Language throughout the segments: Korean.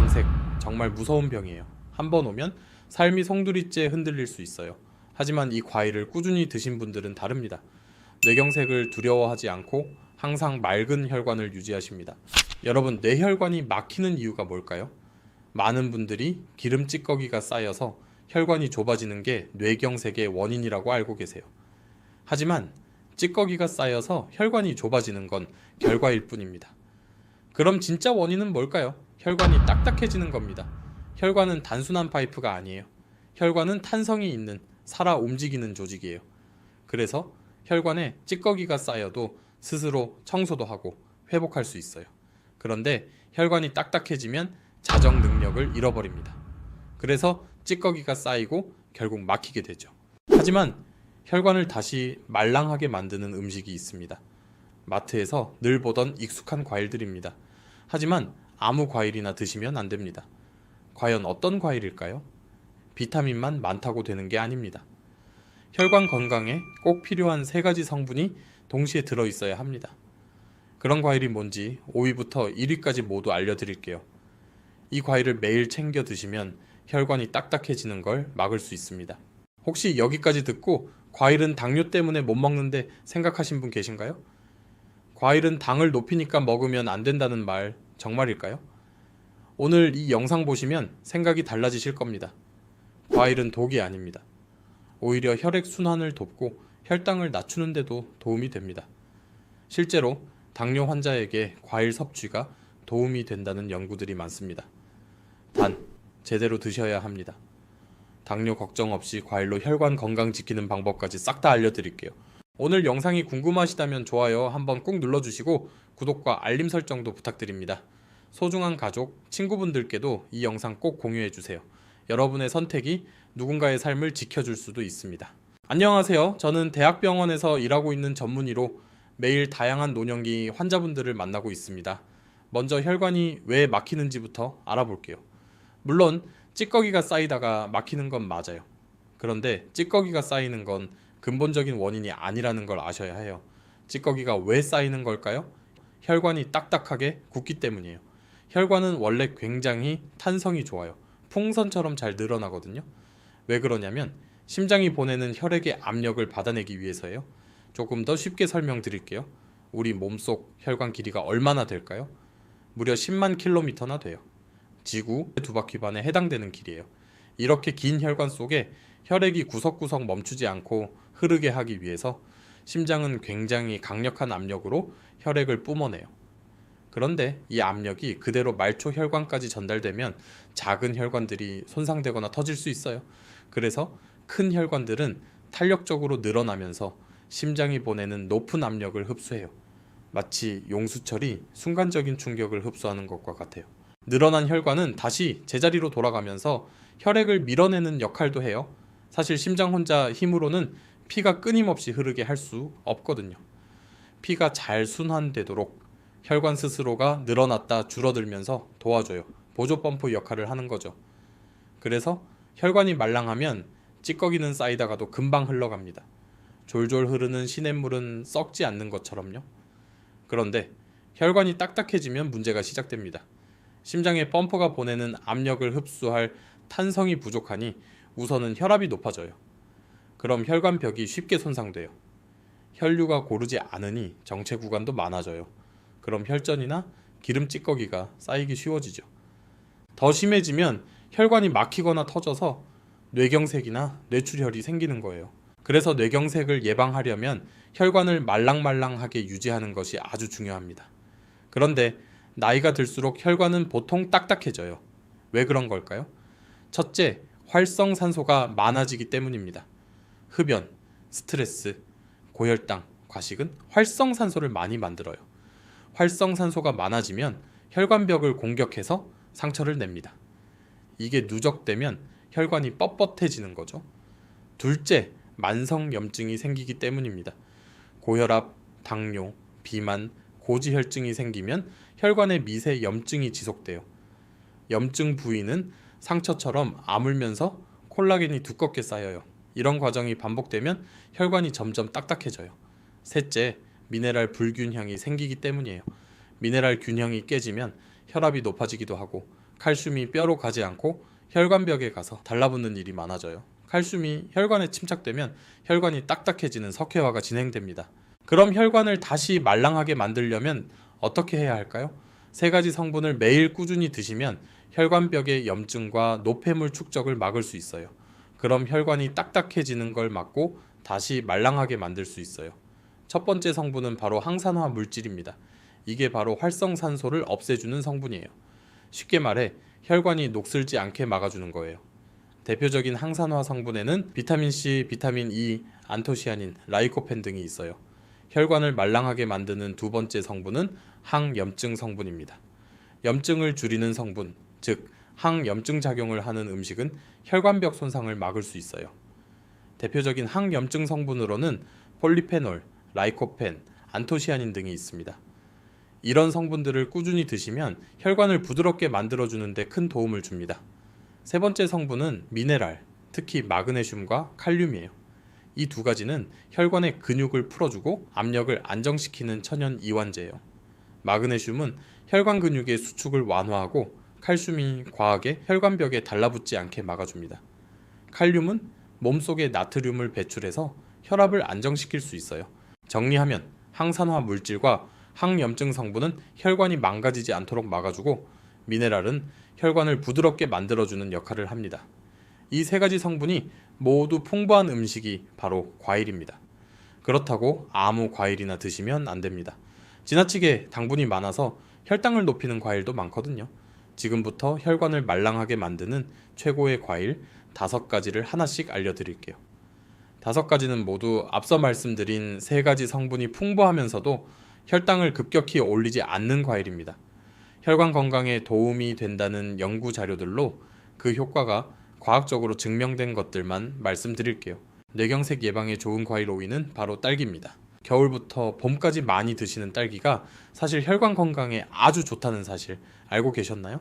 뇌경색, 정말 무서운 병이에요. 한 번 오면 삶이 송두리째 흔들릴 수 있어요. 하지만 이 과일을 꾸준히 드신 분들은 다릅니다. 뇌경색을 두려워하지 않고 항상 맑은 혈관을 유지하십니다. 여러분, 뇌혈관이 막히는 이유가 뭘까요? 많은 분들이 기름 찌꺼기가 쌓여서 혈관이 좁아지는 게 뇌경색의 원인이라고 알고 계세요. 하지만 찌꺼기가 쌓여서 혈관이 좁아지는 건 결과일 뿐입니다. 그럼 진짜 원인은 뭘까요? 혈관이 딱딱해지는 겁니다. 혈관은 단순한 파이프가 아니에요. 혈관은 탄성이 있는 살아 움직이는 조직이에요. 그래서 혈관에 찌꺼기가 쌓여도 스스로 청소도 하고 회복할 수 있어요. 그런데 혈관이 딱딱해지면 자정 능력을 잃어버립니다. 그래서 찌꺼기가 쌓이고 결국 막히게 되죠. 하지만 혈관을 다시 말랑하게 만드는 음식이 있습니다. 마트에서 늘 보던 익숙한 과일들입니다. 하지만 아무 과일이나 드시면 안 됩니다. 과연 어떤 과일일까요? 비타민만 많다고 되는 게 아닙니다. 혈관 건강에 꼭 필요한 3가지 성분이 동시에 들어있어야 합니다. 그런 과일이 뭔지 5위부터 1위까지 모두 알려드릴게요. 이 과일을 매일 챙겨 드시면 혈관이 딱딱해지는 걸 막을 수 있습니다. 혹시 여기까지 듣고 과일은 당뇨 때문에 못 먹는데 생각하신 분 계신가요? 과일은 당을 높이니까 먹으면 안 된다는 말 정말일까요? 오늘 이 영상 보시면 생각이 달라지실 겁니다. 과일은 독이 아닙니다. 오히려 혈액순환을 돕고 혈당을 낮추는 데도 도움이 됩니다. 실제로 당뇨 환자에게 과일 섭취가 도움이 된다는 연구들이 많습니다. 단, 제대로 드셔야 합니다. 당뇨 걱정 없이 과일로 혈관 건강 지키는 방법까지 싹 다 알려드릴게요. 오늘 영상이 궁금하시다면 좋아요 한번 꾹 눌러주시고 구독과 알림 설정도 부탁드립니다. 소중한 가족, 친구분들께도 이 영상 꼭 공유해주세요. 여러분의 선택이 누군가의 삶을 지켜줄 수도 있습니다. 안녕하세요. 저는 대학병원에서 일하고 있는 전문의로 매일 다양한 노년기 환자분들을 만나고 있습니다. 먼저 혈관이 왜 막히는지부터 알아볼게요. 물론 찌꺼기가 쌓이다가 막히는 건 맞아요. 그런데 찌꺼기가 쌓이는 건 근본적인 원인이 아니라는 걸 아셔야 해요. 찌꺼기가 왜 쌓이는 걸까요? 혈관이 딱딱하게 굳기 때문이에요. 혈관은 원래 굉장히 탄성이 좋아요. 풍선처럼 잘 늘어나거든요. 왜 그러냐면 심장이 보내는 혈액의 압력을 받아내기 위해서예요. 조금 더 쉽게 설명드릴게요. 우리 몸속 혈관 길이가 얼마나 될까요? 무려 10만 킬로미터나 돼요. 지구 2바퀴 반에 해당되는 길이에요. 이렇게 긴 혈관 속에 혈액이 구석구석 멈추지 않고 흐르게 하기 위해서 심장은 굉장히 강력한 압력으로 혈액을 뿜어내요. 그런데 이 압력이 그대로 말초 혈관까지 전달되면 작은 혈관들이 손상되거나 터질 수 있어요. 그래서 큰 혈관들은 탄력적으로 늘어나면서 심장이 보내는 높은 압력을 흡수해요. 마치 용수철이 순간적인 충격을 흡수하는 것과 같아요. 늘어난 혈관은 다시 제자리로 돌아가면서 혈액을 밀어내는 역할도 해요. 사실 심장 혼자 힘으로는 피가 끊임없이 흐르게 할 수 없거든요. 피가 잘 순환되도록 혈관 스스로가 늘어났다 줄어들면서 도와줘요. 보조 펌프 역할을 하는 거죠. 그래서 혈관이 말랑하면 찌꺼기는 쌓이다가도 금방 흘러갑니다. 졸졸 흐르는 시냇물은 썩지 않는 것처럼요. 그런데 혈관이 딱딱해지면 문제가 시작됩니다. 심장의 펌프가 보내는 압력을 흡수할 탄성이 부족하니 우선은 혈압이 높아져요. 그럼 혈관벽이 쉽게 손상돼요. 혈류가 고르지 않으니 정체 구간도 많아져요. 그럼 혈전이나 기름 찌꺼기가 쌓이기 쉬워지죠. 더 심해지면 혈관이 막히거나 터져서 뇌경색이나 뇌출혈이 생기는 거예요. 그래서 뇌경색을 예방하려면 혈관을 말랑말랑하게 유지하는 것이 아주 중요합니다. 그런데 나이가 들수록 혈관은 보통 딱딱해져요. 왜 그런 걸까요? 첫째, 활성산소가 많아지기 때문입니다. 흡연, 스트레스, 고혈당, 과식은 활성산소를 많이 만들어요. 활성산소가 많아지면 혈관벽을 공격해서 상처를 냅니다. 이게 누적되면 혈관이 뻣뻣해지는 거죠. 둘째, 만성염증이 생기기 때문입니다. 고혈압, 당뇨, 비만, 고지혈증이 생기면 혈관에 미세 염증이 지속돼요. 염증 부위는 상처처럼 아물면서 콜라겐이 두껍게 쌓여요. 이런 과정이 반복되면 혈관이 점점 딱딱해져요. 셋째, 미네랄 불균형이 생기기 때문이에요. 미네랄 균형이 깨지면 혈압이 높아지기도 하고 칼슘이 뼈로 가지 않고 혈관벽에 가서 달라붙는 일이 많아져요. 칼슘이 혈관에 침착되면 혈관이 딱딱해지는 석회화가 진행됩니다. 그럼 혈관을 다시 말랑하게 만들려면 어떻게 해야 할까요? 세 가지 성분을 매일 꾸준히 드시면 혈관벽의 염증과 노폐물 축적을 막을 수 있어요. 그럼 혈관이 딱딱해지는 걸 막고 다시 말랑하게 만들 수 있어요. 첫 번째 성분은 바로 항산화 물질입니다. 이게 바로 활성산소를 없애주는 성분이에요. 쉽게 말해 혈관이 녹슬지 않게 막아주는 거예요. 대표적인 항산화 성분에는 비타민C, 비타민 E, 안토시아닌, 라이코펜 등이 있어요. 혈관을 말랑하게 만드는 두 번째 성분은 항염증 성분입니다. 염증을 줄이는 성분, 즉 항염증 작용을 하는 음식은 혈관벽 손상을 막을 수 있어요. 대표적인 항염증 성분으로는 폴리페놀, 라이코펜, 안토시아닌 등이 있습니다. 이런 성분들을 꾸준히 드시면 혈관을 부드럽게 만들어주는 데 큰 도움을 줍니다. 세 번째 성분은 미네랄, 특히 마그네슘과 칼륨이에요. 이 두 가지는 혈관의 근육을 풀어주고 압력을 안정시키는 천연 이완제예요. 마그네슘은 혈관 근육의 수축을 완화하고 칼슘이 과하게 혈관벽에 달라붙지 않게 막아줍니다. 칼륨은 몸속에 나트륨을 배출해서 혈압을 안정시킬 수 있어요. 정리하면 항산화 물질과 항염증 성분은 혈관이 망가지지 않도록 막아주고 미네랄은 혈관을 부드럽게 만들어주는 역할을 합니다. 이 세 가지 성분이 모두 풍부한 음식이 바로 과일입니다. 그렇다고 아무 과일이나 드시면 안 됩니다. 지나치게 당분이 많아서 혈당을 높이는 과일도 많거든요. 지금부터 혈관을 말랑하게 만드는 최고의 과일 5가지를 하나씩 알려드릴게요. 5가지는 모두 앞서 말씀드린 3가지 성분이 풍부하면서도 혈당을 급격히 올리지 않는 과일입니다. 혈관 건강에 도움이 된다는 연구 자료들로 그 효과가 과학적으로 증명된 것들만 말씀드릴게요. 뇌경색 예방에 좋은 과일 5위는 바로 딸기입니다. 겨울부터 봄까지 많이 드시는 딸기가 사실 혈관 건강에 아주 좋다는 사실 알고 계셨나요?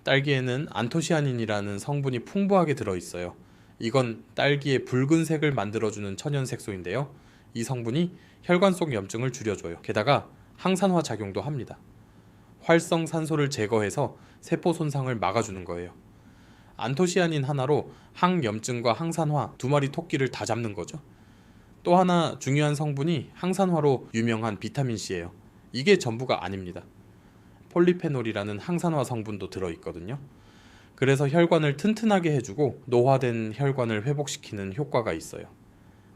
딸기에는 안토시아닌이라는 성분이 풍부하게 들어있어요. 이건 딸기의 붉은색을 만들어주는 천연색소인데요. 이 성분이 혈관 속 염증을 줄여줘요. 게다가 항산화 작용도 합니다. 활성산소를 제거해서 세포 손상을 막아주는 거예요. 안토시아닌 하나로 항염증과 항산화 2마리 토끼를 다 잡는 거죠. 또 하나 중요한 성분이 항산화로 유명한 비타민C예요. 이게 전부가 아닙니다. 폴리페놀이라는 항산화 성분도 들어있거든요. 그래서 혈관을 튼튼하게 해주고 노화된 혈관을 회복시키는 효과가 있어요.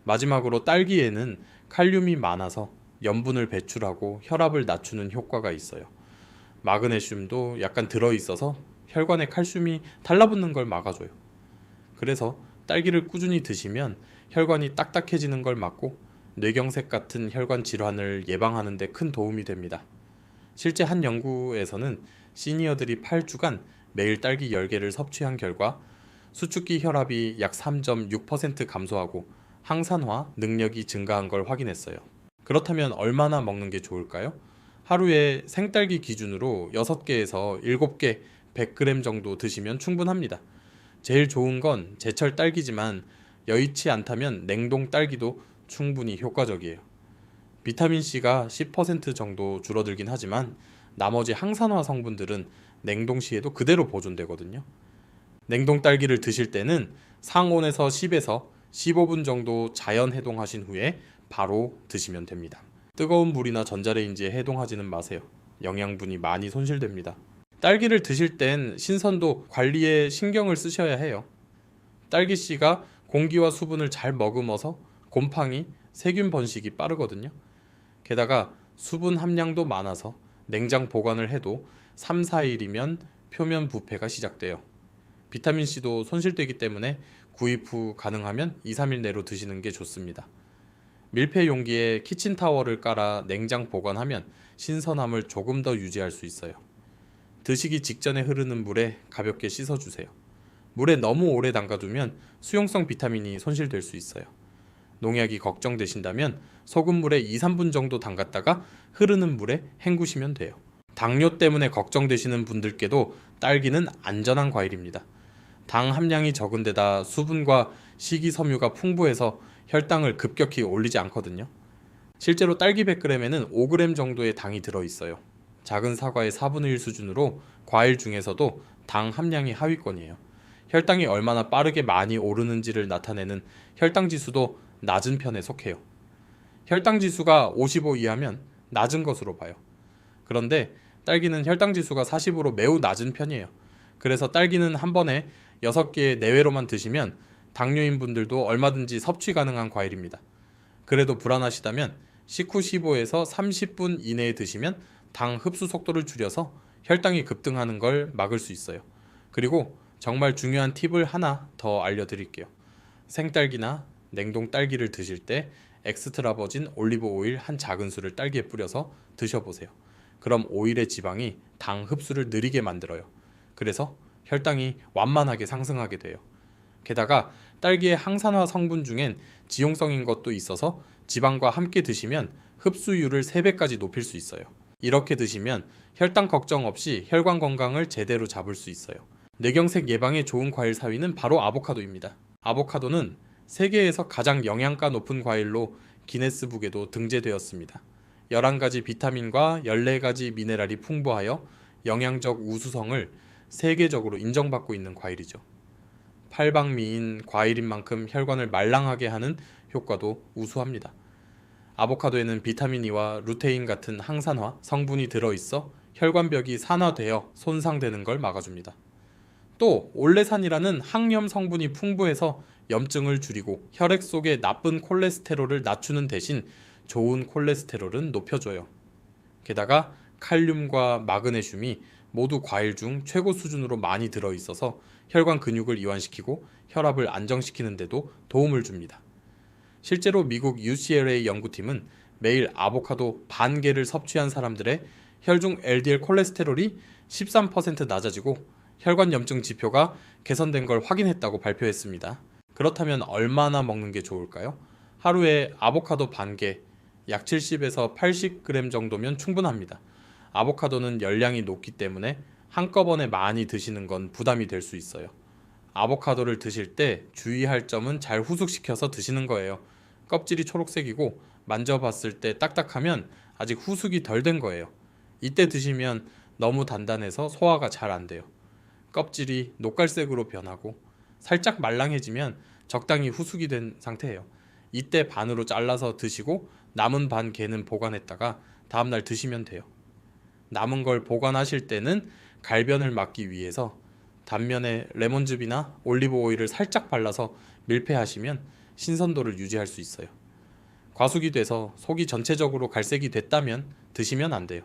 마지막으로 딸기에는 칼륨이 많아서 염분을 배출하고 혈압을 낮추는 효과가 있어요. 마그네슘도 약간 들어있어서 혈관에 칼슘이 달라붙는 걸 막아줘요. 그래서 딸기를 꾸준히 드시면 혈관이 딱딱해지는 걸 막고 뇌경색 같은 혈관 질환을 예방하는 데 큰 도움이 됩니다. 실제 한 연구에서는 시니어들이 8주간 매일 딸기 10개를 섭취한 결과 수축기 혈압이 약 3.6% 감소하고 항산화 능력이 증가한 걸 확인했어요. 그렇다면 얼마나 먹는 게 좋을까요? 하루에 생딸기 기준으로 6개에서 7개 100g 정도 드시면 충분합니다. 제일 좋은 건 제철 딸기지만 여의치 않다면 냉동 딸기도 충분히 효과적이에요. 비타민C가 10% 정도 줄어들긴 하지만 나머지 항산화 성분들은 냉동 시에도 그대로 보존되거든요. 냉동 딸기를 드실 때는 상온에서 10에서 15분 정도 자연 해동하신 후에 바로 드시면 됩니다. 뜨거운 물이나 전자레인지에 해동하지는 마세요. 영양분이 많이 손실됩니다. 딸기를 드실 땐 신선도 관리에 신경을 쓰셔야 해요. 딸기씨가 공기와 수분을 잘 머금어서 곰팡이, 세균 번식이 빠르거든요. 게다가 수분 함량도 많아서 냉장 보관을 해도 3, 4일이면 표면 부패가 시작돼요. 비타민C도 손실되기 때문에 구입 후 가능하면 2, 3일 내로 드시는 게 좋습니다. 밀폐 용기에 키친타월을 깔아 냉장 보관하면 신선함을 조금 더 유지할 수 있어요. 드시기 직전에 흐르는 물에 가볍게 씻어주세요. 물에 너무 오래 담가두면 수용성 비타민이 손실될 수 있어요. 농약이 걱정되신다면 소금물에 2, 3분 정도 담갔다가 흐르는 물에 헹구시면 돼요. 당뇨 때문에 걱정되시는 분들께도 딸기는 안전한 과일입니다. 당 함량이 적은 데다 수분과 식이섬유가 풍부해서 혈당을 급격히 올리지 않거든요. 실제로 딸기 100g에는 5g 정도의 당이 들어있어요. 작은 사과의 4분의 1 수준으로 과일 중에서도 당 함량이 하위권이에요. 혈당이 얼마나 빠르게 많이 오르는지를 나타내는 혈당 지수도 낮은 편에 속해요. 혈당 지수가 55 이하면 낮은 것으로 봐요. 그런데 딸기는 혈당 지수가 40으로 매우 낮은 편이에요. 그래서 딸기는 한 번에 6개 내외로만 드시면 당뇨인 분들도 얼마든지 섭취 가능한 과일입니다. 그래도 불안하시다면 식후 15에서 30분 이내에 드시면 당 흡수 속도를 줄여서 혈당이 급등하는 걸 막을 수 있어요. 그리고 정말 중요한 팁을 하나 더 알려드릴게요. 생딸기나 냉동 딸기를 드실 때 엑스트라 버진 올리브 오일 한 작은술을 딸기에 뿌려서 드셔보세요. 그럼 오일의 지방이 당 흡수를 느리게 만들어요. 그래서 혈당이 완만하게 상승하게 돼요. 게다가 딸기의 항산화 성분 중엔 지용성인 것도 있어서 지방과 함께 드시면 흡수율을 3배까지 높일 수 있어요. 이렇게 드시면 혈당 걱정 없이 혈관 건강을 제대로 잡을 수 있어요. 뇌경색 예방에 좋은 과일 4위는 바로 아보카도입니다. 아보카도는 세계에서 가장 영양가 높은 과일로 기네스북에도 등재되었습니다. 11가지 비타민과 14가지 미네랄이 풍부하여 영양적 우수성을 세계적으로 인정받고 있는 과일이죠. 팔방미인 과일인 만큼 혈관을 말랑하게 하는 효과도 우수합니다. 아보카도에는 비타민 E와 루테인 같은 항산화 성분이 들어있어 혈관벽이 산화되어 손상되는 걸 막아줍니다. 또 올레산이라는 항염 성분이 풍부해서 염증을 줄이고 혈액 속의 나쁜 콜레스테롤을 낮추는 대신 좋은 콜레스테롤은 높여줘요. 게다가 칼륨과 마그네슘이 모두 과일 중 최고 수준으로 많이 들어있어서 혈관 근육을 이완시키고 혈압을 안정시키는 데도 도움을 줍니다. 실제로 미국 UCLA 연구팀은 매일 아보카도 반 개를 섭취한 사람들의 혈중 LDL 콜레스테롤이 13% 낮아지고 혈관 염증 지표가 개선된 걸 확인했다고 발표했습니다. 그렇다면 얼마나 먹는 게 좋을까요? 하루에 아보카도 반 개, 약 70에서 80g 정도면 충분합니다. 아보카도는 열량이 높기 때문에 한꺼번에 많이 드시는 건 부담이 될 수 있어요. 아보카도를 드실 때 주의할 점은 잘 후숙시켜서 드시는 거예요. 껍질이 초록색이고 만져봤을 때 딱딱하면 아직 후숙이 덜 된 거예요. 이때 드시면 너무 단단해서 소화가 잘 안 돼요. 껍질이 녹갈색으로 변하고 살짝 말랑해지면 적당히 후숙이 된 상태예요. 이때 반으로 잘라서 드시고 남은 반 개는 보관했다가 다음날 드시면 돼요. 남은 걸 보관하실 때는 갈변을 막기 위해서 단면에 레몬즙이나 올리브 오일을 살짝 발라서 밀폐하시면 신선도를 유지할 수 있어요. 과숙이 돼서 속이 전체적으로 갈색이 됐다면 드시면 안 돼요.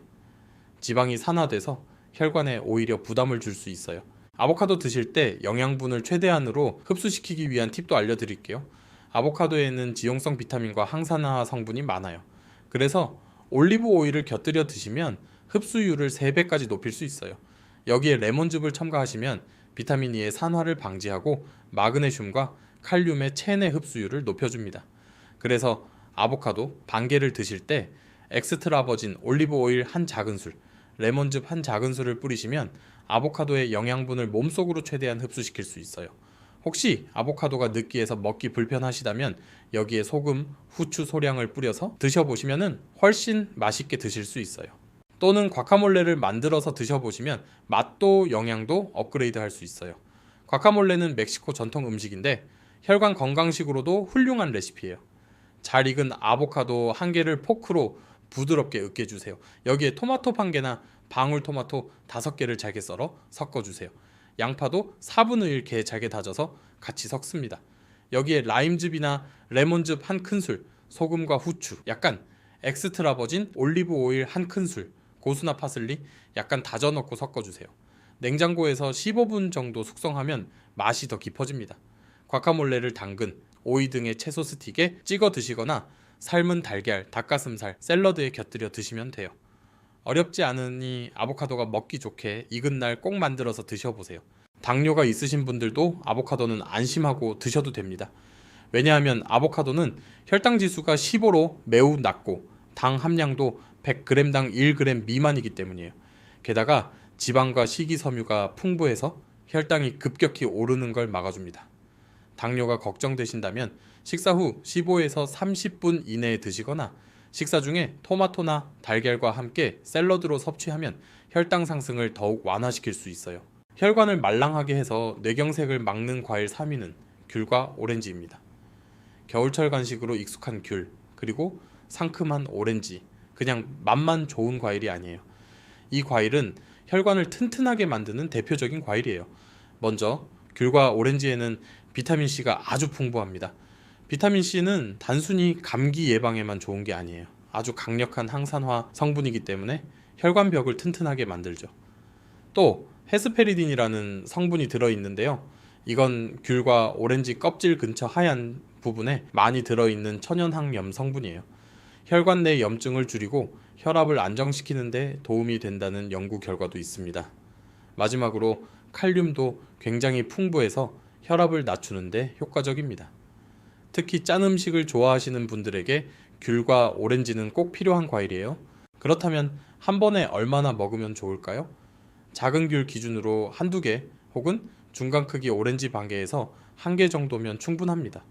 지방이 산화돼서 혈관에 오히려 부담을 줄 수 있어요. 아보카도 드실 때 영양분을 최대한으로 흡수시키기 위한 팁도 알려드릴게요. 아보카도에는 지용성 비타민과 항산화 성분이 많아요. 그래서 올리브 오일을 곁들여 드시면 흡수율을 3배까지 높일 수 있어요. 여기에 레몬즙을 첨가하시면 비타민 E의 산화를 방지하고 마그네슘과 칼륨의 체내 흡수율을 높여줍니다. 그래서 아보카도 반 개를 드실 때 엑스트라 버진 올리브 오일 한 작은술, 레몬즙 한 작은술을 뿌리시면 아보카도의 영양분을 몸속으로 최대한 흡수시킬 수 있어요. 혹시 아보카도가 느끼해서 먹기 불편하시다면 여기에 소금, 후추 소량을 뿌려서 드셔보시면 훨씬 맛있게 드실 수 있어요. 또는 과카몰레를 만들어서 드셔보시면 맛도 영양도 업그레이드 할 수 있어요. 과카몰레는 멕시코 전통 음식인데 혈관 건강식으로도 훌륭한 레시피예요. 잘 익은 아보카도 한 개를 포크로 부드럽게 으깨주세요. 여기에 토마토 한 개나 방울토마토 5개를 잘게 썰어 섞어주세요. 양파도 4분의 1 개 잘게 다져서 같이 섞습니다. 여기에 라임즙이나 레몬즙 한 큰술, 소금과 후추, 약간 엑스트라 버진 올리브 오일 한 큰술, 고수나 파슬리 약간 다져 넣고 섞어주세요. 냉장고에서 15분 정도 숙성하면 맛이 더 깊어집니다. 과카몰레를 당근, 오이 등의 채소 스틱에 찍어 드시거나 삶은 달걀, 닭가슴살, 샐러드에 곁들여 드시면 돼요. 어렵지 않으니 아보카도가 먹기 좋게 익은 날 꼭 만들어서 드셔보세요. 당뇨가 있으신 분들도 아보카도는 안심하고 드셔도 됩니다. 왜냐하면 아보카도는 혈당 지수가 15로 매우 낮고 당 함량도 100g당 1g 미만이기 때문이에요. 게다가 지방과 식이섬유가 풍부해서 혈당이 급격히 오르는 걸 막아줍니다. 당뇨가 걱정되신다면 식사 후 15에서 30분 이내에 드시거나 식사 중에 토마토나 달걀과 함께 샐러드로 섭취하면 혈당 상승을 더욱 완화시킬 수 있어요. 혈관을 말랑하게 해서 뇌경색을 막는 과일 3위는 귤과 오렌지입니다. 겨울철 간식으로 익숙한 귤, 그리고 상큼한 오렌지, 그냥 맛만 좋은 과일이 아니에요. 이 과일은 혈관을 튼튼하게 만드는 대표적인 과일이에요. 먼저 귤과 오렌지에는 비타민C가 아주 풍부합니다. 비타민C는 단순히 감기 예방에만 좋은 게 아니에요. 아주 강력한 항산화 성분이기 때문에 혈관벽을 튼튼하게 만들죠. 또 헤스페리딘이라는 성분이 들어있는데요. 이건 귤과 오렌지 껍질 근처 하얀 부분에 많이 들어있는 천연항염 성분이에요. 혈관 내 염증을 줄이고 혈압을 안정시키는 데 도움이 된다는 연구 결과도 있습니다. 마지막으로 칼륨도 굉장히 풍부해서 혈압을 낮추는 데 효과적입니다. 특히 짠 음식을 좋아하시는 분들에게 귤과 오렌지는 꼭 필요한 과일이에요. 그렇다면 한 번에 얼마나 먹으면 좋을까요? 작은 귤 기준으로 한두 개 혹은 중간 크기 오렌지 반 개에서 한 개 정도면 충분합니다.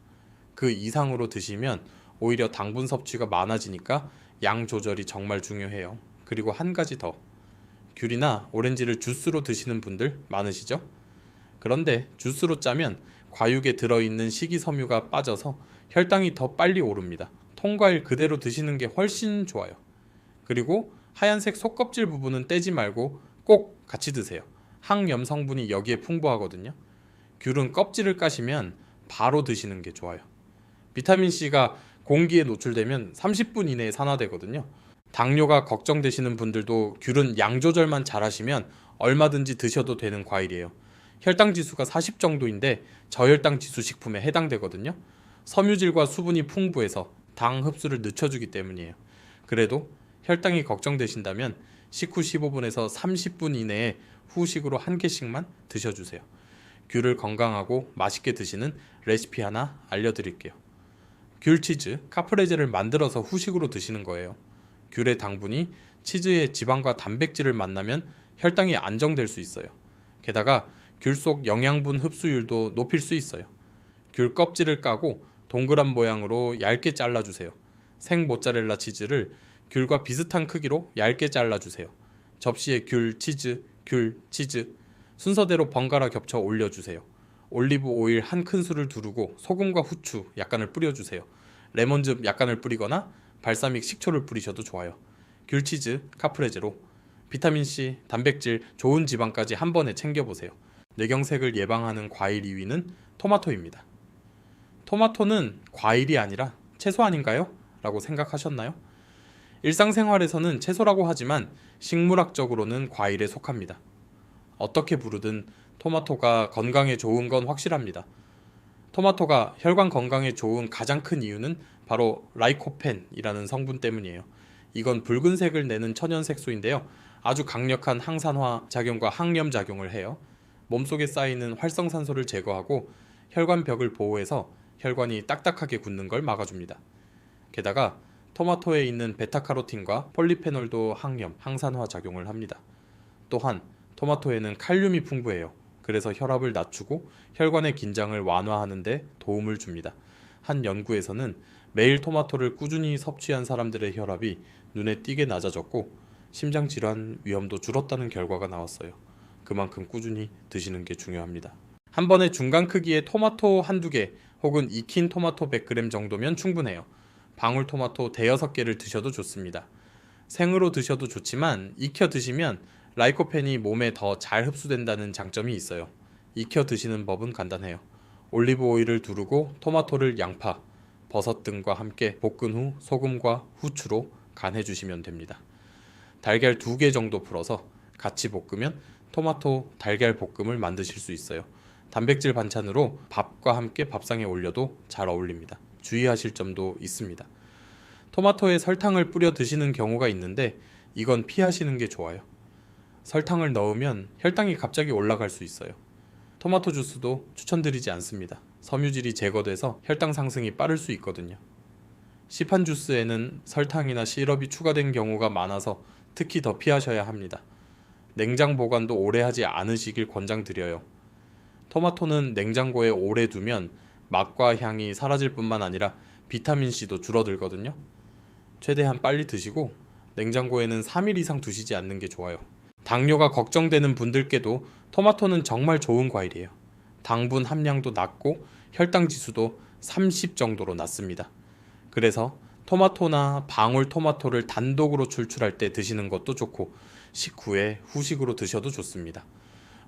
그 이상으로 드시면 오히려 당분 섭취가 많아지니까 양 조절이 정말 중요해요. 그리고 한 가지 더. 귤이나 오렌지를 주스로 드시는 분들 많으시죠? 그런데 주스로 짜면 과육에 들어있는 식이섬유가 빠져서 혈당이 더 빨리 오릅니다. 통과일 그대로 드시는 게 훨씬 좋아요. 그리고 하얀색 속껍질 부분은 떼지 말고 꼭 같이 드세요. 항염 성분이 여기에 풍부하거든요. 귤은 껍질을 까시면 바로 드시는 게 좋아요. 비타민C가 공기에 노출되면 30분 이내에 산화되거든요. 당뇨가 걱정되시는 분들도 귤은 양 조절만 잘하시면 얼마든지 드셔도 되는 과일이에요. 혈당 지수가 40 정도인데 저혈당 지수 식품에 해당되거든요. 섬유질과 수분이 풍부해서 당 흡수를 늦춰주기 때문이에요. 그래도 혈당이 걱정되신다면 식후 15분에서 30분 이내에 후식으로 한 개씩만 드셔주세요. 귤을 건강하고 맛있게 드시는 레시피 하나 알려드릴게요. 귤치즈, 카프레제를 만들어서 후식으로 드시는 거예요. 귤의 당분이 치즈의 지방과 단백질을 만나면 혈당이 안정될 수 있어요. 게다가 귤 속 영양분 흡수율도 높일 수 있어요. 귤 껍질을 까고 동그란 모양으로 얇게 잘라주세요. 생 모짜렐라 치즈를 귤과 비슷한 크기로 얇게 잘라주세요. 접시에 귤, 치즈, 순서대로 번갈아 겹쳐 올려주세요. 올리브 오일 한 큰술을 두르고 소금과 후추 약간을 뿌려주세요. 레몬즙 약간을 뿌리거나 발사믹 식초를 뿌리셔도 좋아요. 귤치즈, 카프레제로 비타민C, 단백질, 좋은 지방까지 한 번에 챙겨보세요. 뇌경색을 예방하는 과일 2위는 토마토입니다. 토마토는 과일이 아니라 채소 아닌가요? 라고 생각하셨나요? 일상생활에서는 채소라고 하지만 식물학적으로는 과일에 속합니다. 어떻게 부르든 토마토가 건강에 좋은 건 확실합니다. 토마토가 혈관 건강에 좋은 가장 큰 이유는 바로 라이코펜이라는 성분 때문이에요. 이건 붉은색을 내는 천연색소인데요. 아주 강력한 항산화 작용과 항염 작용을 해요. 몸속에 쌓이는 활성산소를 제거하고 혈관벽을 보호해서 혈관이 딱딱하게 굳는 걸 막아줍니다. 게다가 토마토에 있는 베타카로틴과 폴리페놀도 항염, 항산화 작용을 합니다. 또한 토마토에는 칼륨이 풍부해요. 그래서 혈압을 낮추고 혈관의 긴장을 완화하는 데 도움을 줍니다. 한 연구에서는 매일 토마토를 꾸준히 섭취한 사람들의 혈압이 눈에 띄게 낮아졌고 심장질환 위험도 줄었다는 결과가 나왔어요. 그만큼 꾸준히 드시는 게 중요합니다. 한 번에 중간 크기의 토마토 한두 개 혹은 익힌 토마토 100g 정도면 충분해요. 방울토마토 대여섯 개를 드셔도 좋습니다. 생으로 드셔도 좋지만 익혀 드시면 라이코펜이 몸에 더 잘 흡수된다는 장점이 있어요. 익혀 드시는 법은 간단해요. 올리브 오일을 두르고 토마토를 양파, 버섯 등과 함께 볶은 후 소금과 후추로 간해 주시면 됩니다. 달걀 2개 정도 풀어서 같이 볶으면 토마토 달걀 볶음을 만드실 수 있어요. 단백질 반찬으로 밥과 함께 밥상에 올려도 잘 어울립니다. 주의하실 점도 있습니다. 토마토에 설탕을 뿌려 드시는 경우가 있는데 이건 피하시는 게 좋아요. 설탕을 넣으면 혈당이 갑자기 올라갈 수 있어요. 토마토 주스도 추천드리지 않습니다. 섬유질이 제거돼서 혈당 상승이 빠를 수 있거든요. 시판 주스에는 설탕이나 시럽이 추가된 경우가 많아서 특히 더 피하셔야 합니다. 냉장 보관도 오래 하지 않으시길 권장드려요. 토마토는 냉장고에 오래 두면 맛과 향이 사라질 뿐만 아니라 비타민C도 줄어들거든요. 최대한 빨리 드시고 냉장고에는 3일 이상 두시지 않는 게 좋아요. 당뇨가 걱정되는 분들께도 토마토는 정말 좋은 과일이에요. 당분 함량도 낮고 혈당 지수도 30 정도로 낮습니다. 그래서 토마토나 방울토마토를 단독으로 출출할 때 드시는 것도 좋고 식후에 후식으로 드셔도 좋습니다.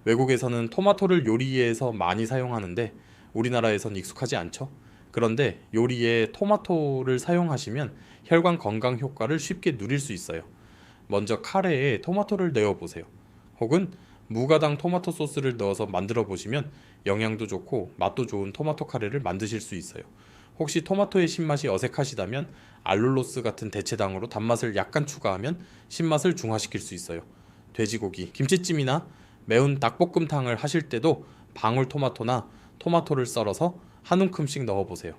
외국에서는 토마토를 요리에서 많이 사용하는데 우리나라에선 익숙하지 않죠? 그런데 요리에 토마토를 사용하시면 혈관 건강 효과를 쉽게 누릴 수 있어요. 먼저 카레에 토마토를 넣어 보세요. 혹은 무가당 토마토 소스를 넣어서 만들어 보시면 영양도 좋고 맛도 좋은 토마토 카레를 만드실 수 있어요. 혹시 토마토의 신맛이 어색하시다면 알룰로스 같은 대체당으로 단맛을 약간 추가하면 신맛을 중화시킬 수 있어요. 돼지고기, 김치찜이나 매운 닭볶음탕을 하실 때도 방울토마토나 토마토를 썰어서 한 움큼씩 넣어보세요.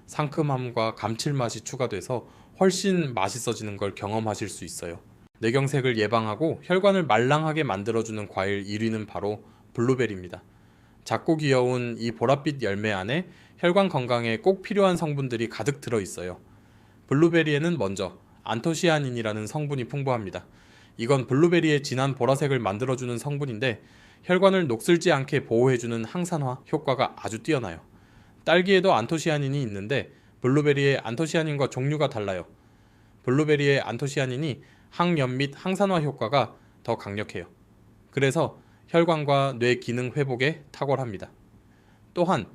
상큼함과 감칠맛이 추가돼서 훨씬 맛있어지는 걸 경험하실 수 있어요. 뇌경색을 예방하고 혈관을 말랑하게 만들어주는 과일 1위는 바로 블루베리입니다. 작고 귀여운 이 보랏빛 열매 안에 혈관 건강에 꼭 필요한 성분들이 가득 들어있어요. 블루베리에는 먼저 안토시아닌이라는 성분이 풍부합니다. 이건 블루베리의 진한 보라색을 만들어주는 성분인데 혈관을 녹슬지 않게 보호해주는 항산화 효과가 아주 뛰어나요. 딸기에도 안토시아닌이 있는데 블루베리의 안토시아닌과 종류가 달라요. 블루베리의 안토시아닌이 항염 및 항산화 효과가 더 강력해요. 그래서 혈관과 뇌 기능 회복에 탁월합니다. 또한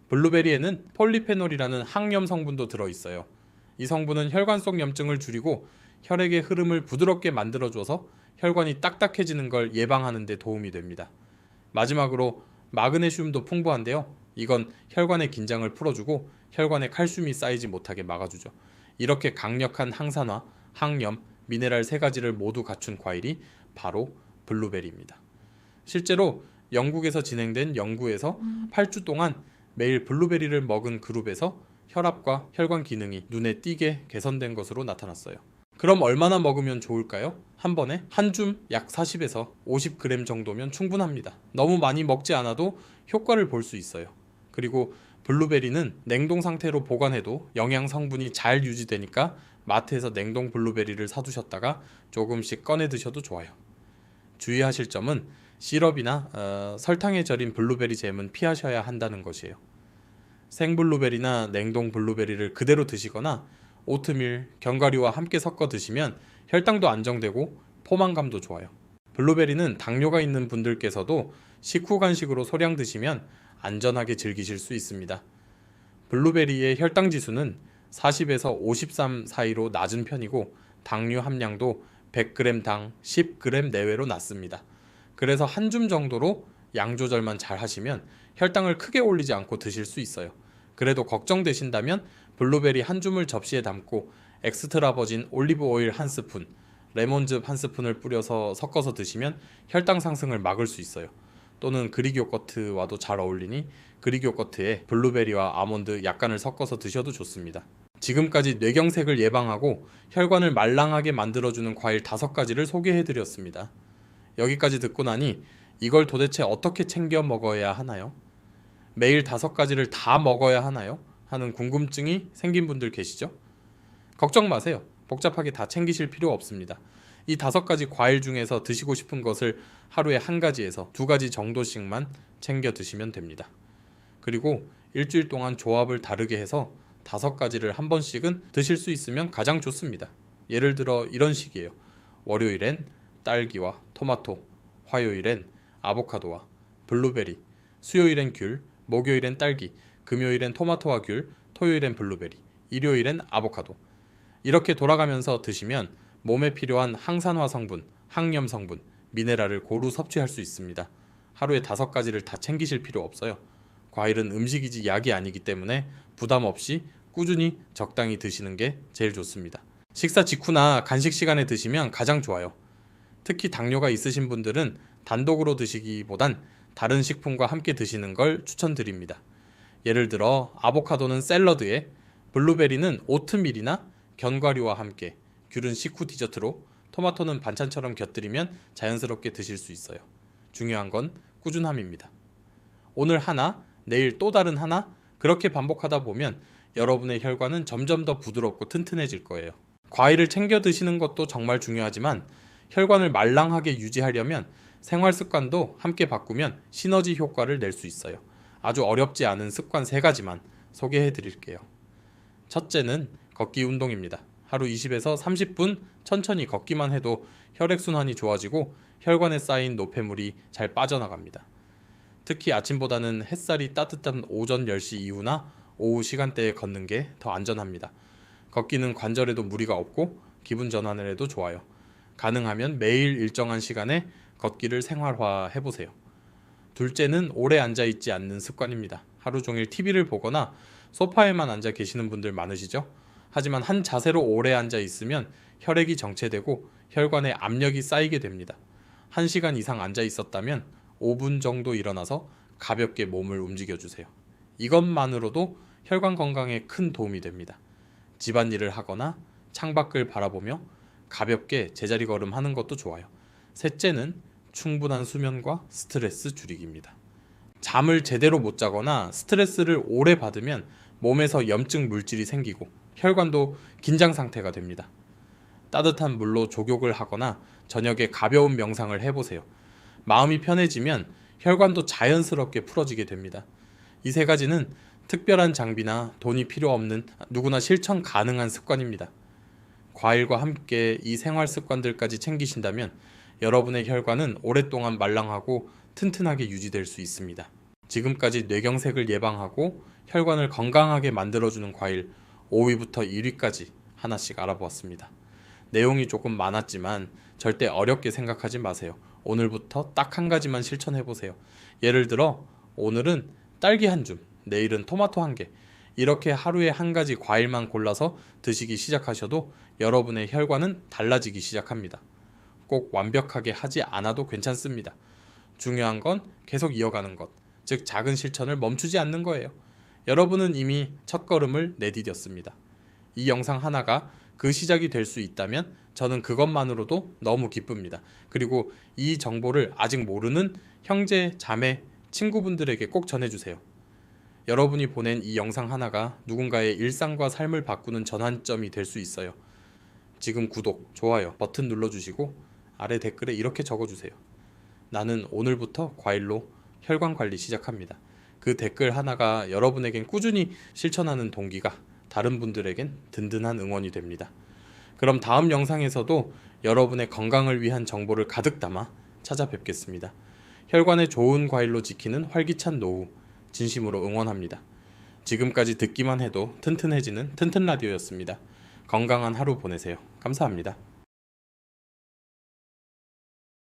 블루베리에는 폴리페놀이라는 항염 성분도 들어있어요. 이 성분은 혈관 속 염증을 줄이고 혈액의 흐름을 부드럽게 만들어줘서 혈관이 딱딱해지는 걸 예방하는 데 도움이 됩니다. 마지막으로 마그네슘도 풍부한데요. 이건 혈관의 긴장을 풀어주고 혈관에 칼슘이 쌓이지 못하게 막아주죠. 이렇게 강력한 항산화, 항염, 미네랄 3가지를 모두 갖춘 과일이 바로 블루베리입니다. 실제로 영국에서 진행된 연구에서 8주 동안 매일 블루베리를 먹은 그룹에서 혈압과 혈관 기능이 눈에 띄게 개선된 것으로 나타났어요. 그럼 얼마나 먹으면 좋을까요? 한 번에 한 줌 약 40에서 50g 정도면 충분합니다. 너무 많이 먹지 않아도 효과를 볼 수 있어요. 그리고 블루베리는 냉동 상태로 보관해도 영양 성분이 잘 유지되니까 마트에서 냉동 블루베리를 사두셨다가 조금씩 꺼내 드셔도 좋아요. 주의하실 점은 시럽이나 설탕에 절인 블루베리 잼은 피하셔야 한다는 것이에요. 생블루베리나 냉동 블루베리를 그대로 드시거나 오트밀, 견과류와 함께 섞어 드시면 혈당도 안정되고 포만감도 좋아요. 블루베리는 당뇨가 있는 분들께서도 식후 간식으로 소량 드시면 안전하게 즐기실 수 있습니다. 블루베리의 혈당 지수는 40에서 53 사이로 낮은 편이고 당류 함량도 100g당 10g 내외로 낮습니다. 그래서 한 줌 정도로 양 조절만 잘 하시면 혈당을 크게 올리지 않고 드실 수 있어요. 그래도 걱정되신다면 블루베리 한 줌을 접시에 담고 엑스트라 버진 올리브 오일 한 스푼, 레몬즙 한 스푼을 뿌려서 섞어서 드시면 혈당 상승을 막을 수 있어요. 또는 그릭 요거트와도 잘 어울리니 그릭 요거트에 블루베리와 아몬드 약간을 섞어서 드셔도 좋습니다. 지금까지 뇌경색을 예방하고 혈관을 말랑하게 만들어주는 과일 5가지를 소개해드렸습니다. 여기까지 듣고 나니 이걸 도대체 어떻게 챙겨 먹어야 하나요? 매일 5가지를 다 먹어야 하나요? 하는 궁금증이 생긴 분들 계시죠? 걱정 마세요. 복잡하게 다 챙기실 필요 없습니다. 이 5가지 과일 중에서 드시고 싶은 것을 하루에 1가지에서 2가지 정도씩만 챙겨 드시면 됩니다. 그리고 일주일 동안 조합을 다르게 해서 5가지를 한 번씩은 드실 수 있으면 가장 좋습니다. 예를 들어 이런 식이에요. 월요일엔 딸기와 토마토, 화요일엔 아보카도와 블루베리, 수요일엔 귤, 목요일엔 딸기, 금요일엔 토마토와 귤, 토요일엔 블루베리, 일요일엔 아보카도. 이렇게 돌아가면서 드시면 몸에 필요한 항산화 성분, 항염 성분, 미네랄을 고루 섭취할 수 있습니다. 하루에 5가지를 다 챙기실 필요 없어요. 과일은 음식이지 약이 아니기 때문에 부담 없이 꾸준히 적당히 드시는 게 제일 좋습니다. 식사 직후나 간식 시간에 드시면 가장 좋아요. 특히 당뇨가 있으신 분들은 단독으로 드시기보단 다른 식품과 함께 드시는 걸 추천드립니다. 예를 들어 아보카도는 샐러드에, 블루베리는 오트밀이나 견과류와 함께, 귤은 식후 디저트로, 토마토는 반찬처럼 곁들이면 자연스럽게 드실 수 있어요. 중요한 건 꾸준함입니다. 오늘 하나, 내일 또 다른 하나, 그렇게 반복하다 보면 여러분의 혈관은 점점 더 부드럽고 튼튼해질 거예요. 과일을 챙겨 드시는 것도 정말 중요하지만 혈관을 말랑하게 유지하려면 생활 습관도 함께 바꾸면 시너지 효과를 낼 수 있어요. 아주 어렵지 않은 습관 3가지만 소개해 드릴게요. 첫째는 걷기 운동입니다. 하루 20에서 30분 천천히 걷기만 해도 혈액순환이 좋아지고 혈관에 쌓인 노폐물이 잘 빠져나갑니다. 특히 아침보다는 햇살이 따뜻한 오전 10시 이후나 오후 시간대에 걷는 게 더 안전합니다. 걷기는 관절에도 무리가 없고 기분 전환을 해도 좋아요. 가능하면 매일 일정한 시간에 걷기를 생활화해보세요. 둘째는 오래 앉아있지 않는 습관입니다. 하루 종일 TV를 보거나 소파에만 앉아 계시는 분들 많으시죠? 하지만 한 자세로 오래 앉아 있으면 혈액이 정체되고 혈관에 압력이 쌓이게 됩니다. 1시간 이상 앉아 있었다면 5분 정도 일어나서 가볍게 몸을 움직여주세요. 이것만으로도 혈관 건강에 큰 도움이 됩니다. 집안일을 하거나 창밖을 바라보며 가볍게 제자리 걸음하는 것도 좋아요. 셋째는 충분한 수면과 스트레스 줄이기입니다. 잠을 제대로 못 자거나 스트레스를 오래 받으면 몸에서 염증 물질이 생기고 혈관도 긴장 상태가 됩니다. 따뜻한 물로 족욕을 하거나 저녁에 가벼운 명상을 해보세요. 마음이 편해지면 혈관도 자연스럽게 풀어지게 됩니다. 이 3가지는 특별한 장비나 돈이 필요 없는 누구나 실천 가능한 습관입니다. 과일과 함께 이 생활 습관들까지 챙기신다면 여러분의 혈관은 오랫동안 말랑하고 튼튼하게 유지될 수 있습니다. 지금까지 뇌경색을 예방하고 혈관을 건강하게 만들어주는 과일 5위부터 1위까지 하나씩 알아보았습니다. 내용이 조금 많았지만 절대 어렵게 생각하지 마세요. 오늘부터 딱 1가지만 실천해보세요. 예를 들어 오늘은 딸기 1줌, 내일은 토마토 1개, 이렇게 하루에 1가지 과일만 골라서 드시기 시작하셔도 여러분의 혈관은 달라지기 시작합니다. 꼭 완벽하게 하지 않아도 괜찮습니다. 중요한 건 계속 이어가는 것, 즉 작은 실천을 멈추지 않는 거예요. 여러분은 이미 첫걸음을 내디뎠습니다. 이 영상 하나가 그 시작이 될 수 있다면 저는 그것만으로도 너무 기쁩니다. 그리고 이 정보를 아직 모르는 형제, 자매, 친구분들에게 꼭 전해주세요. 여러분이 보낸 이 영상 하나가 누군가의 일상과 삶을 바꾸는 전환점이 될 수 있어요. 지금 구독, 좋아요 버튼 눌러주시고 아래 댓글에 이렇게 적어주세요. 나는 오늘부터 과일로 혈관 관리 시작합니다. 그 댓글 하나가 여러분에겐 꾸준히 실천하는 동기가, 다른 분들에겐 든든한 응원이 됩니다. 그럼 다음 영상에서도 여러분의 건강을 위한 정보를 가득 담아 찾아뵙겠습니다. 혈관에 좋은 과일로 지키는 활기찬 노후 진심으로 응원합니다. 지금까지 듣기만 해도 튼튼해지는 튼튼라디오였습니다. 건강한 하루 보내세요. 감사합니다.